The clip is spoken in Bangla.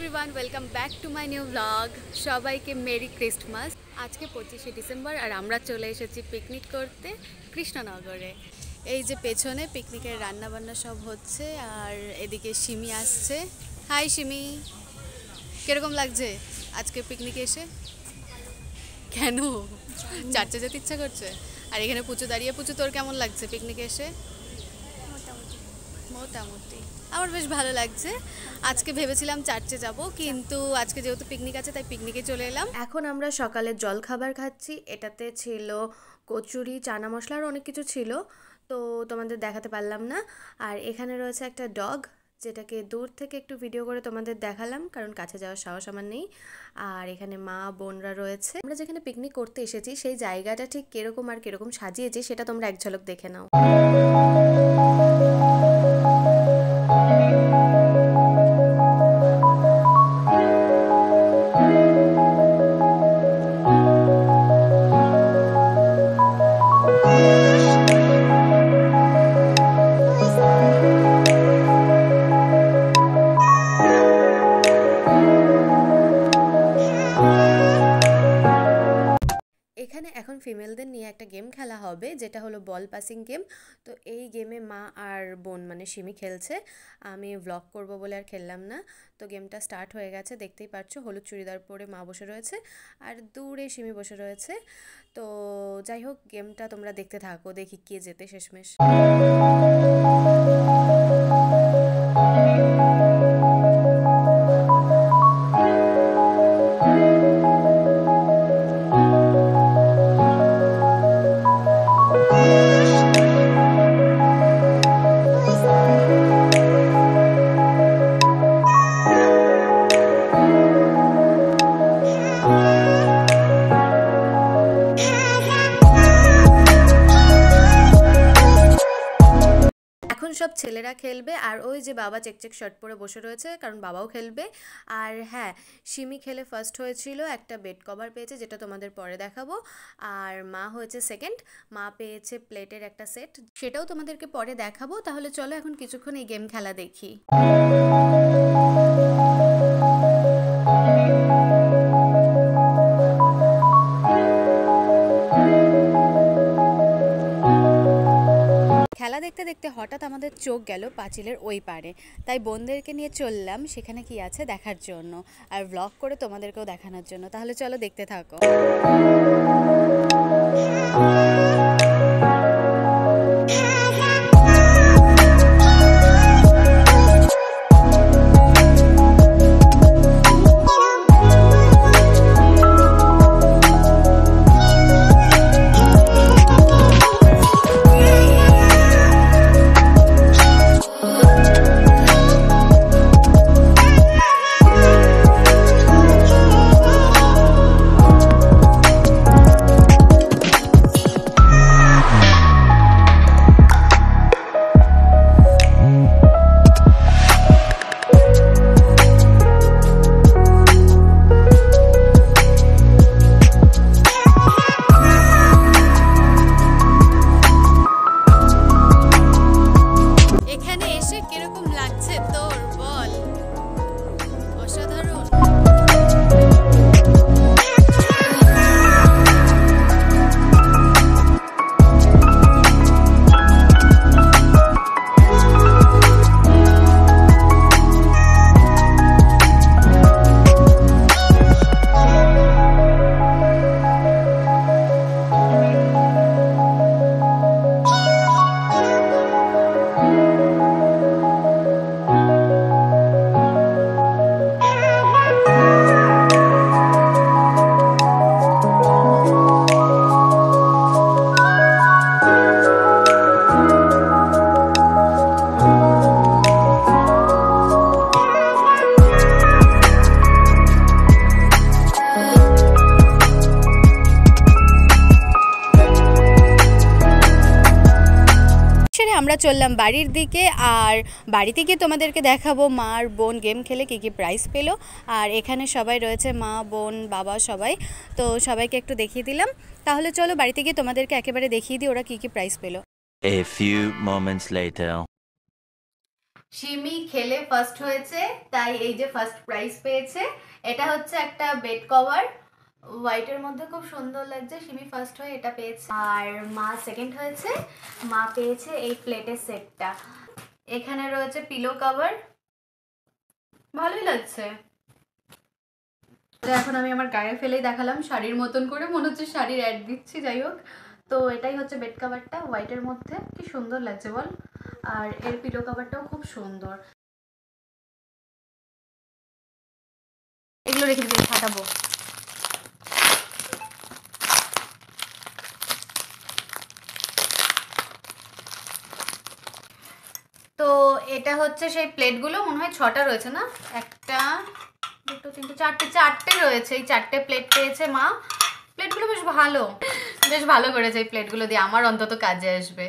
Everyone, welcome back to my new blog. সবাইকে মেরি ক্রিসমাস। আজকে 25শে ডিসেম্বর আর আমরা চলে এসেছি পিকনিক করতে কৃষ্ণনগরে। এই যে পেছনে পিকনিকের রান্নাবান্না সব হচ্ছে আর এদিকে সিমি আসছে। হাই সিমি, কীরকম লাগছে আজকে পিকনিকে এসে? কেন চার্চে যেতে ইচ্ছা করছে? আর এখানে পুচু দাঁড়িয়ে, পুচু তোর কেমন লাগছে পিকনিকে এসে? মোটামুটি আমার বেশ ভালো লাগছে। আজকে ভেবেছিলাম চার্চে যাব, কিন্তু আজকে যেহেতু পিকনিক আছে তাই পিকনিকে চলে এলাম। এখন আমরা সকালে জল খাবার খাচ্ছি। এটাতে ছিল কচুরি, চানা মশলা আর অনেক কিছু ছিল, তো তোমাদের দেখাতে পারলাম না। আর এখানে রয়েছে একটা ডগ, যেটাকে দূর থেকে একটু ভিডিও করে তোমাদের দেখালাম, কারণ কাছে যাওয়ার সাহস আমার নেই। আর এখানে মা বোনরা রয়েছে। আমরা যেখানে পিকনিক করতে এসেছি সেই জায়গাটা ঠিক কিরকম আর কিরকম সাজিয়েছি সেটা তোমরা এক ঝলক দেখে নাও। এখানে এখন ফিমেলদের নিয়ে একটা গেম খেলা হবে, যেটা হলো বল পাসিং গেম। তো এই গেমে মা আর বোন মানে সিমি খেলছে। আমি ভ্লগ করব বলে আর খেললাম না। তো গেমটা স্টার্ট হয়ে গেছে, দেখতেই পাচ্ছ। হলুদ চুড়িদার পরে মা বসে রয়েছে আর দূরে সিমি বসে রয়েছে। তো যাই হোক, গেমটা তোমরা দেখতে থাকো, দেখি কে জেতে শেষমেশ। সব ছেলেরা খেলবে আর ওই যে বাবা চেকচেক শার্ট পরে বসে রয়েছে, কারণ বাবাও খেলবে। আর হ্যাঁ, সিমি খেলে ফার্স্ট হয়েছিল, একটা বেড কভার পেয়েছে, যেটা তোমাদের পরে দেখাবো। আর মা হয়েছে সেকেন্ড, মা পেয়েছে প্লেটের একটা সেট, সেটাও তোমাদেরকে পরে দেখাবো। তাহলে চলো এখন কিছুক্ষণ এই গেম খেলা দেখি। খেলা দেখতে দেখতে হঠাৎ আমাদের চোখ গেল পাঁচিলের ওই পারে, তাই বোনদেরকে নিয়ে চললাম সেখানে কি আছে দেখার জন্য, আর ব্লগ করে তোমাদেরকেও দেখানোর জন্য। তাহলে চলো দেখতে থাকো। আমরা চললাম বাড়ির দিকে, আর বাড়িতে গিয়ে তোমাদেরকে দেখাবো মা আর বোন গেম খেলে কী কী প্রাইজ পেলো। আর এখানে সবাই রয়েছে, মা বোন বাবা সবাই, তো সবাইকে একটু দেখিয়ে দিলাম। তাহলে চলো বাড়িতে গিয়ে তোমাদেরকে একেবারে দেখিয়ে দিই ওরা কী কী প্রাইজ পেলো। A few moments later. Simi খেলে ফার্স্ট হয়েছে, তাই এই যে ফার্স্ট প্রাইজ পেয়েছে। এটা হচ্ছে একটা বেড কভার, হোয়াইটের মধ্যে খুব সুন্দর লাগছে। সিমি ফার্স্ট হয়ে এটা পেয়েছে, আর মা সেকেন্ড হয়েছে। মা পেয়েছে এই প্লেটের সেটটা। এখানে রয়েছে পিলো কভার, ভালোই লাগছে। এখন আমি আমার গায়ে ফেলেই দেখালাম, শাড়ির মতন করে, মনে হচ্ছে শাড়ির অ্যাড দিচ্ছি। যাই হোক, তো এটাই হচ্ছে বেড কভারটা, হোয়াইটের মধ্যে কি সুন্দর লাগছে বল। আর এর পিলো কভারটাও খুব সুন্দর। এগুলো রেখে দিতে ফাটাবো। তো এটা হচ্ছে সেই প্লেটগুলো, মনে হয় 6টা রয়েছে না, একটা দুটো তিনটে চারটে, চারটে রয়েছে। এই চারটে প্লেট পেয়েছে মা। প্লেটগুলো বেশ ভালো, বেশ ভালো করেছে। এই প্লেটগুলো দিয়ে আমার অন্তত কাজে আসবে।